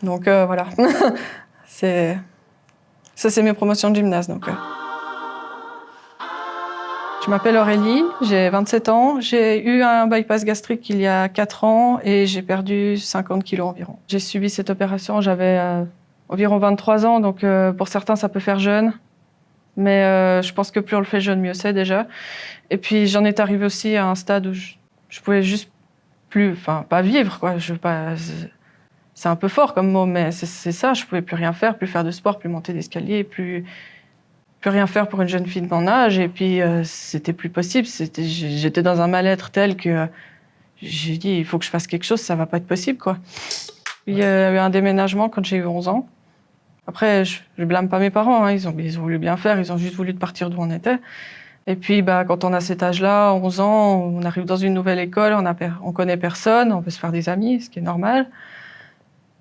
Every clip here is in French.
Donc voilà, ça c'est mes promotions de gymnase. Donc, Je m'appelle Aurélie, j'ai 27 ans. J'ai eu un bypass gastrique il y a 4 ans et j'ai perdu 50 kilos environ. J'ai subi cette opération, j'avais environ 23 ans, donc pour certains ça peut faire jeune. Mais je pense que plus on le fait jeune, mieux c'est déjà. Et puis j'en étais arrivée aussi à un stade où je pouvais juste plus, enfin pas vivre quoi. C'est un peu fort comme mot, mais c'est ça. Je pouvais plus rien faire, plus faire de sport, plus monter d'escalier, plus rien faire pour une jeune fille de mon âge. Et puis c'était plus possible. J'étais dans un mal-être tel que j'ai dit il faut que je fasse quelque chose. Ça va pas être possible quoi. Il y a eu un déménagement quand j'ai eu 11 ans. Après, je blâme pas mes parents. Hein. Ils ont voulu bien faire. Ils ont juste voulu partir d'où on était. Et puis, quand on a cet âge-là, 11 ans, on arrive dans une nouvelle école, on connaît personne, on veut se faire des amis, ce qui est normal.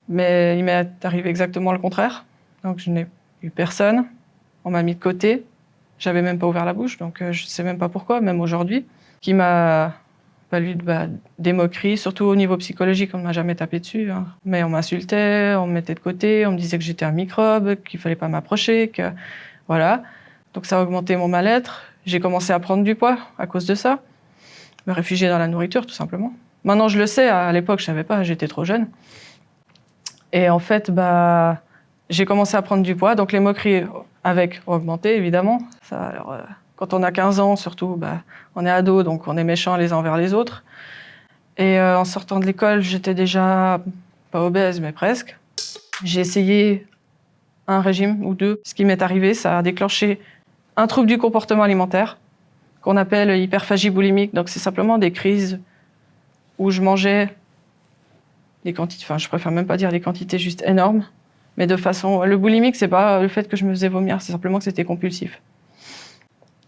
Mais il m'est arrivé exactement le contraire. Donc, je n'ai eu personne. On m'a mis de côté. J'avais même pas ouvert la bouche, donc je sais même pas pourquoi, même aujourd'hui. Qui m'a valu des moqueries, surtout au niveau psychologique, on ne m'a jamais tapé dessus. Hein. Mais on m'insultait, on me mettait de côté, on me disait que j'étais un microbe, qu'il fallait pas m'approcher, que voilà. Donc ça a augmenté mon mal-être. J'ai commencé à prendre du poids à cause de ça. Me réfugier dans la nourriture, tout simplement. Maintenant, je le sais. À l'époque, je savais pas. J'étais trop jeune. Et en fait, j'ai commencé à prendre du poids. Donc les moqueries ont augmenté, évidemment. Ça, alors, quand on a 15 ans, surtout, on est ado, donc on est méchants les uns envers les autres. Et en sortant de l'école, j'étais déjà pas obèse, mais presque. J'ai essayé un régime ou deux. Ce qui m'est arrivé, ça a déclenché un trouble du comportement alimentaire qu'on appelle hyperphagie boulimique. Donc c'est simplement des crises où je mangeais des quantités, enfin je préfère même pas dire des quantités juste énormes, mais de façon... Le boulimique, c'est pas le fait que je me faisais vomir, c'est simplement que c'était compulsif.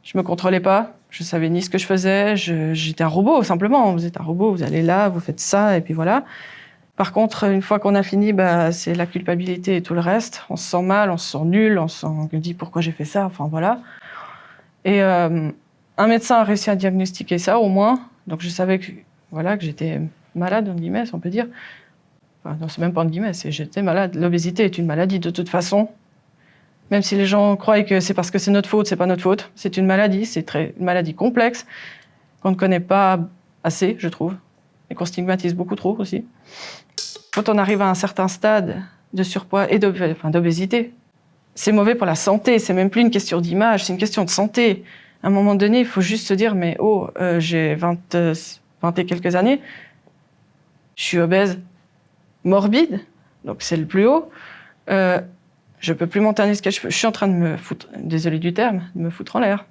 Je me contrôlais pas, je savais ni ce que je faisais, j'étais un robot simplement. Vous êtes un robot, vous allez là, vous faites ça, et puis voilà. Par contre, une fois qu'on a fini, c'est la culpabilité et tout le reste. On se sent mal, on se sent nul, on se dit pourquoi j'ai fait ça, enfin voilà. Et un médecin a réussi à diagnostiquer ça au moins, donc je savais que j'étais malade, en guillemets, si on peut dire. Enfin, non, c'est même pas en guillemets, j'étais malade. L'obésité est une maladie de toute façon. Même si les gens croient que c'est parce que c'est notre faute, c'est pas notre faute. C'est une maladie, une maladie complexe qu'on ne connaît pas assez, je trouve, et qu'on stigmatise beaucoup trop aussi. Quand on arrive à un certain stade de surpoids et d'obésité, c'est mauvais pour la santé. C'est même plus une question d'image, c'est une question de santé. À un moment donné, il faut juste se dire, mais j'ai 20 et quelques années, je suis obèse morbide, donc c'est le plus haut. Je peux plus monter un escalier, je suis en train de me foutre, désolé du terme, de me foutre en l'air.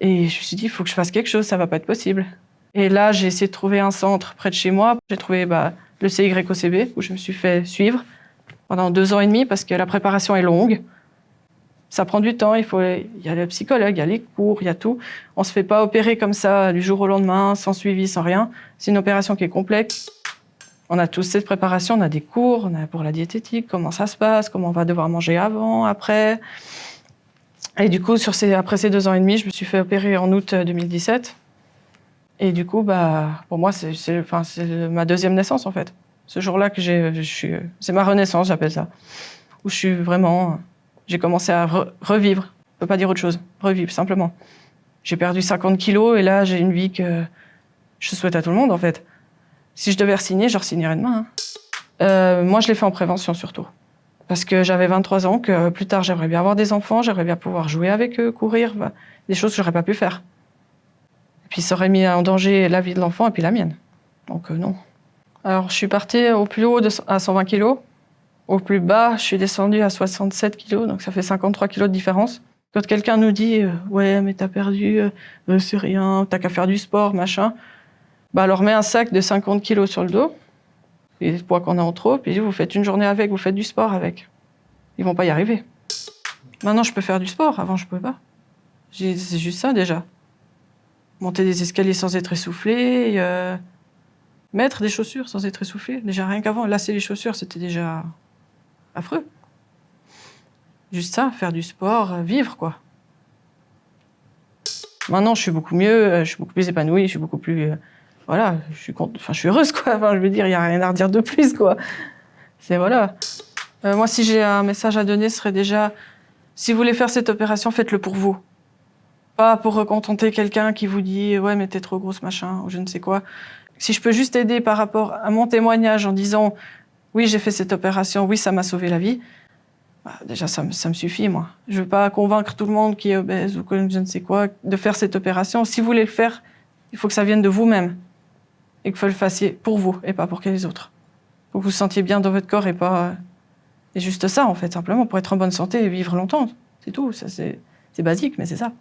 Et je me suis dit, il faut que je fasse quelque chose, ça va pas être possible. Et là, j'ai essayé de trouver un centre près de chez moi. J'ai trouvé le CYCB, où je me suis fait suivre pendant 2 ans et demi, parce que la préparation est longue. Ça prend du temps, il y a le psychologue, il y a les cours, il y a tout. On se fait pas opérer comme ça du jour au lendemain, sans suivi, sans rien. C'est une opération qui est complexe. On a tous cette préparation, on a des cours, on a pour la diététique, comment ça se passe, comment on va devoir manger avant, après. Et du coup, après ces 2 ans et demi, je me suis fait opérer en août 2017. Et du coup, pour moi, c'est ma deuxième naissance, en fait. Ce jour-là que c'est ma renaissance, j'appelle ça. Où j'ai commencé à revivre. Je peux pas dire autre chose. Revivre, simplement. J'ai perdu 50 kilos et là, j'ai une vie que je souhaite à tout le monde, en fait. Si je devais re-signer, je re-signerais demain. Hein. Moi, je l'ai fait en prévention, surtout. Parce que j'avais 23 ans, que plus tard, j'aimerais bien avoir des enfants, j'aimerais bien pouvoir jouer avec eux, courir, des choses que j'aurais pas pu faire. Et puis, ça aurait mis en danger la vie de l'enfant et puis la mienne. Donc, non. Alors, je suis partie au plus haut à 120 kilos. Au plus bas, je suis descendue à 67 kilos, donc ça fait 53 kilos de différence. Quand quelqu'un nous dit « Ouais, mais t'as perdu, c'est rien, t'as qu'à faire du sport, machin », alors mets un sac de 50 kilos sur le dos, les poids qu'on a en trop, puis vous faites une journée avec, vous faites du sport avec. Ils vont pas y arriver. Maintenant, je peux faire du sport, avant je pouvais pas. C'est juste ça déjà. Monter des escaliers sans être essoufflé, mettre des chaussures sans être essoufflé. Déjà rien qu'avant, lasser les chaussures, c'était déjà affreux. Juste ça, faire du sport, vivre quoi. Maintenant, je suis beaucoup mieux, je suis beaucoup plus épanouie, je suis beaucoup plus... je suis heureuse, quoi. Enfin, je veux dire, il n'y a rien à redire de plus, quoi. C'est voilà. Moi, si j'ai un message à donner, ce serait déjà, si vous voulez faire cette opération, faites-le pour vous. Pas pour recontenter quelqu'un qui vous dit « ouais, mais t'es trop grosse, machin », ou je ne sais quoi. Si je peux juste aider par rapport à mon témoignage en disant « oui, j'ai fait cette opération, oui, ça m'a sauvé la vie », bah, déjà, ça me suffit, moi. Je veux pas convaincre tout le monde qui est obèse ou je ne sais quoi de faire cette opération. Si vous voulez le faire, il faut que ça vienne de vous-même et que vous le fassiez pour vous et pas pour les autres. Il faut que vous vous sentiez bien dans votre corps et pas... Et juste ça, en fait, simplement, pour être en bonne santé et vivre longtemps. C'est tout. Ça, c'est basique, mais c'est ça.